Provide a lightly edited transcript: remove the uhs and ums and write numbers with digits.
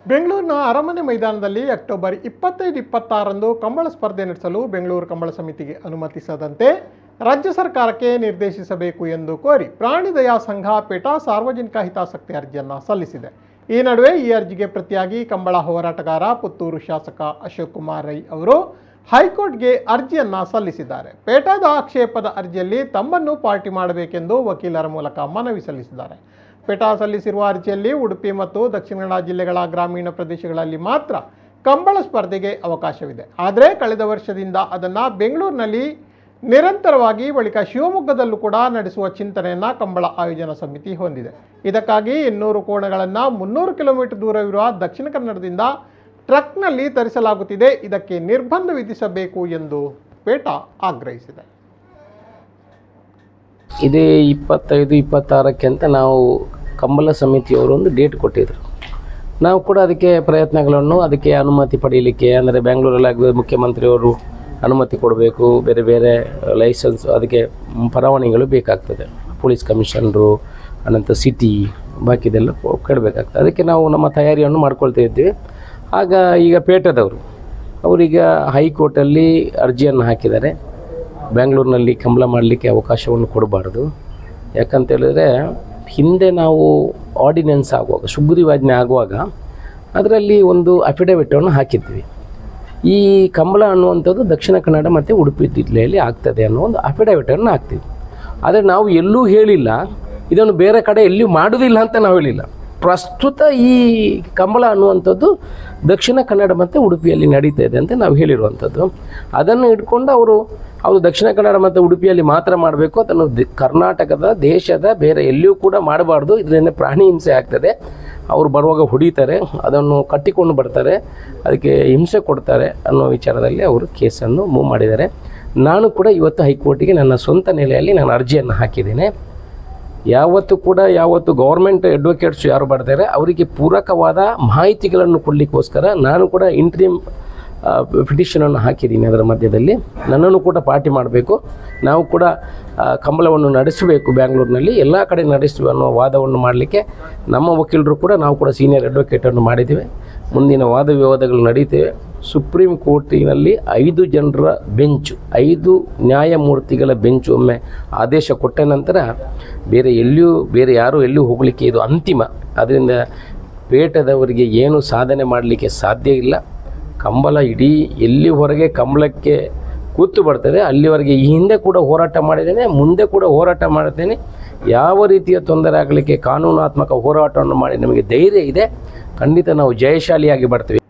ಬೆಂಗಳೂರಿನ ಅರಮನೆ ಮೈದಾನದಲ್ಲಿ ಅಕ್ಟೋಬರ್ 25-26ರಂದು ಕಂಬಳ ಸ್ಪರ್ಧೆ ನಡೆಸಲು ಬೆಂಗಳೂರು ಕಂಬಳ ಸಮಿತಿಗೆ ಅನುಮತಿಸದಂತೆ ರಾಜ್ಯ ಸರ್ಕಾರಕ್ಕೆ ನಿರ್ದೇಶಿಸಬೇಕು ಎಂದು ಕೋರಿ ಪ್ರಾಣಿ ದಯಾ ಸಂಘ ಪೇಟಾ ಸಾರ್ವಜನಿಕ ಹಿತಾಸಕ್ತಿ ಅರ್ಜಿಯನ್ನು ಸಲ್ಲಿಸಿದೆ. ಈ ನಡುವೆ ಈ ಅರ್ಜಿಗೆ ಪ್ರತಿಯಾಗಿ ಕಂಬಳ ಹೋರಾಟಗಾರ ಪುತ್ತೂರು ಶಾಸಕ ಅಶೋಕ್ ಕುಮಾರ್ ರೈ ಅವರು ಹೈಕೋರ್ಟ್ಗೆ ಅರ್ಜಿಯನ್ನು ಸಲ್ಲಿಸಿದ್ದಾರೆ. ಪೇಟಾದ ಆಕ್ಷೇಪದ ಅರ್ಜಿಯಲ್ಲಿ ತಮ್ಮನ್ನು ಪಾರ್ಟಿ ಮಾಡಬೇಕೆಂದು ವಕೀಲರ ಮೂಲಕ ಮನವಿ ಸಲ್ಲಿಸಿದ್ದಾರೆ. ಪೇಟಾ ಸಲ್ಲಿಸಿರುವ ಅರ್ಜಿಯಲ್ಲಿ ಉಡುಪಿ ಮತ್ತು ದಕ್ಷಿಣ ಕನ್ನಡ ಜಿಲ್ಲೆಗಳ ಗ್ರಾಮೀಣ ಪ್ರದೇಶಗಳಲ್ಲಿ ಮಾತ್ರ ಕಂಬಳ ಸ್ಪರ್ಧೆಗೆ ಅವಕಾಶವಿದೆ. ಆದರೆ ಕಳೆದ ವರ್ಷದಿಂದ ಅದನ್ನು ಬೆಂಗಳೂರಿನಲ್ಲಿ ನಿರಂತರವಾಗಿ ಬಳಿಕ ಶಿವಮೊಗ್ಗದಲ್ಲೂ ಕೂಡ ನಡೆಸುವ ಚಿಂತನೆಯನ್ನು ಕಂಬಳ ಆಯೋಜನಾ ಸಮಿತಿ ಹೊಂದಿದೆ. ಇದಕ್ಕಾಗಿ 200 ಕೋಣಗಳನ್ನು 300 ಕಿಲೋಮೀಟರ್ ದೂರವಿರುವ ದಕ್ಷಿಣ ಕನ್ನಡದಿಂದ ಟ್ರಕ್ನಲ್ಲಿ ತರಿಸಲಾಗುತ್ತಿದೆ. ಇದಕ್ಕೆ ನಿರ್ಬಂಧ ವಿಧಿಸಬೇಕು ಎಂದು ಪೇಟಾ ಆಗ್ರಹಿಸಿದೆ. ಇದೇ 25-26ಕ್ಕೆ ಅಂತ ನಾವು ಕಂಬಳ ಸಮಿತಿಯವರು ಒಂದು ಡೇಟ್ ಕೊಟ್ಟಿದ್ದರು. ನಾವು ಕೂಡ ಅದಕ್ಕೆ ಪ್ರಯತ್ನಗಳನ್ನು ಅದಕ್ಕೆ ಅನುಮತಿ ಪಡೀಲಿಕ್ಕೆ ಅಂದರೆ ಬೆಂಗಳೂರಲ್ಲಿ ಮುಖ್ಯಮಂತ್ರಿಯವರು ಅನುಮತಿ ಕೊಡಬೇಕು, ಬೇರೆ ಬೇರೆ ಲೈಸೆನ್ಸ್ ಅದಕ್ಕೆ ಪರವಾನಗಿಗಳು ಬೇಕಾಗ್ತದೆ, ಪೊಲೀಸ್ ಕಮಿಷನರು ಅನಂತರ ಸಿಟಿ ಬಾಕಿದೆಲ್ಲ ಕೊಡಬೇಕಾಗ್ತದೆ. ಅದಕ್ಕೆ ನಾವು ನಮ್ಮ ತಯಾರಿಯನ್ನು ಮಾಡ್ಕೊಳ್ತಾ ಇದ್ದೀವಿ. ಆಗ ಈಗ ಪೇಟದವರು ಅವರೀಗ ಹೈಕೋರ್ಟಲ್ಲಿ ಅರ್ಜಿಯನ್ನು ಹಾಕಿದ್ದಾರೆ. ಬೆಂಗಳೂರಿನಲ್ಲಿ ಕಂಬಳ ಮಾಡಲಿಕ್ಕೆ ಅವಕಾಶವನ್ನು ಕೊಡಬಾರ್ದು. ಯಾಕಂತೇಳಿದ್ರೆ ಹಿಂದೆ ನಾವು ಆರ್ಡಿನೆನ್ಸ್ ಆಗುವಾಗ ಸುಗ್ರೀವಾಜ್ಞೆ ಆಗುವಾಗ ಅದರಲ್ಲಿ ಒಂದು ಅಫಿಡವಿಟನ್ನು ಹಾಕಿದ್ವಿ. ಈ ಕಂಬಳ ಅನ್ನುವಂಥದ್ದು ದಕ್ಷಿಣ ಕನ್ನಡ ಮತ್ತು ಉಡುಪಿ ಜಿಲ್ಲೆಯಲ್ಲಿ ಆಗ್ತದೆ ಅನ್ನೋ ಒಂದು ಅಫಿಡವಿಟನ್ನು ಹಾಕ್ತೀವಿ. ಆದರೆ ನಾವು ಎಲ್ಲೂ ಹೇಳಿಲ್ಲ ಇದನ್ನು ಬೇರೆ ಕಡೆ ಎಲ್ಲಿಯೂ ಮಾಡೋದಿಲ್ಲ ಅಂತ ನಾವು ಹೇಳಿಲ್ಲ. ಪ್ರಸ್ತುತ ಈ ಕಂಬಳ ಅನ್ನುವಂಥದ್ದು ದಕ್ಷಿಣ ಕನ್ನಡ ಮತ್ತು ಉಡುಪಿಯಲ್ಲಿ ನಡೀತಾ ಇದೆ ಅಂತ ನಾವು ಹೇಳಿರುವಂಥದ್ದು. ಅದನ್ನು ಇಟ್ಕೊಂಡು ಅವರು ದಕ್ಷಿಣ ಕನ್ನಡ ಮತ್ತು ಉಡುಪಿಯಲ್ಲಿ ಮಾತ್ರ ಮಾಡಬೇಕು, ಅದನ್ನು ಕರ್ನಾಟಕದ ದೇಶದ ಬೇರೆ ಎಲ್ಲಿಯೂ ಕೂಡ ಮಾಡಬಾರ್ದು, ಇದರಿಂದ ಪ್ರಾಣಿ ಹಿಂಸೆ ಆಗ್ತದೆ, ಅವರು ಬರುವಾಗ ಹೊಡಿತಾರೆ, ಅದನ್ನು ಕಟ್ಟಿಕೊಂಡು ಬರ್ತಾರೆ, ಅದಕ್ಕೆ ಹಿಂಸೆ ಕೊಡ್ತಾರೆ ಅನ್ನೋ ವಿಚಾರದಲ್ಲಿ ಅವರು ಕೇಸನ್ನು ಮೂವ್ ಮಾಡಿದ್ದಾರೆ. ನಾನು ಕೂಡ ಇವತ್ತು ಹೈಕೋರ್ಟಿಗೆ ನನ್ನ ಸ್ವಂತ ನೆಲೆಯಲ್ಲಿ ನಾನು ಅರ್ಜಿಯನ್ನು ಹಾಕಿದ್ದೇನೆ. ಯಾವತ್ತು ಗೌರ್ಮೆಂಟ್ ಅಡ್ವೊಕೇಟ್ಸ್ ಯಾರು ಬರ್ತಾರೆ ಅವರಿಗೆ ಪೂರಕವಾದ ಮಾಹಿತಿಗಳನ್ನು ಕೊಡಲಿಕ್ಕೋಸ್ಕರ ನಾನು ಕೂಡ ಇಂಟ್ರೀಮ್ ಪಿಟಿಷನನ್ನು ಹಾಕಿದ್ದೀನಿ. ಅದರ ಮಧ್ಯದಲ್ಲಿ ನನ್ನನ್ನು ಕೂಡ ಪಾರ್ಟಿ ಮಾಡಬೇಕು, ನಾವು ಕೂಡ ಕಂಬಳವನ್ನು ನಡೆಸಬೇಕು, ಬೆಂಗಳೂರಿನಲ್ಲಿ ಎಲ್ಲ ಕಡೆ ನಡೆಸುವ ಅನ್ನೋ ವಾದವನ್ನು ಮಾಡಲಿಕ್ಕೆ ನಮ್ಮ ವಕೀಲರು ಕೂಡ ನಾವು ಕೂಡ ಸೀನಿಯರ್ ಅಡ್ವೊಕೇಟನ್ನು ಮಾಡಿದ್ದೇವೆ. ಮುಂದಿನ ವಾದ ವಿವಾದಗಳು ನಡೀತೇವೆ. ಸುಪ್ರೀಂ ಕೋರ್ಟಿನಲ್ಲಿ 5 ಜನರ ಬೆಂಚು, 5 ನ್ಯಾಯಮೂರ್ತಿಗಳ ಬೆಂಚು ಒಮ್ಮೆ ಆದೇಶ ಕೊಟ್ಟ ನಂತರ ಬೇರೆ ಯಾರೂ ಎಲ್ಲಿಯೂ ಹೋಗಲಿಕ್ಕೆ ಇದು ಅಂತಿಮ. ಅದರಿಂದ ಪೇಟದವರಿಗೆ ಏನು ಸಾಧನೆ ಮಾಡಲಿಕ್ಕೆ ಸಾಧ್ಯ ಇಲ್ಲ. ಕಂಬಳ ಇಡೀ ಎಲ್ಲಿವರೆಗೆ ಕಂಬಳಕ್ಕೆ ಕೂತು ಬರ್ತದೆ ಅಲ್ಲಿವರೆಗೆ ಈ ಹಿಂದೆ ಕೂಡ ಹೋರಾಟ ಮಾಡಿದ್ದೇನೆ, ಮುಂದೆ ಕೂಡ ಹೋರಾಟ ಮಾಡ್ತೇನೆ. ಯಾವ ರೀತಿಯ ತೊಂದರೆ ಆಗಲಿಕ್ಕೆ ಕಾನೂನಾತ್ಮಕ ಹೋರಾಟವನ್ನು ಮಾಡಿ ನಮಗೆ ಧೈರ್ಯ ಇದೆ. ಖಂಡಿತ ನಾವು ಜಯಶಾಲಿಯಾಗಿ ಬರ್ತೀವಿ.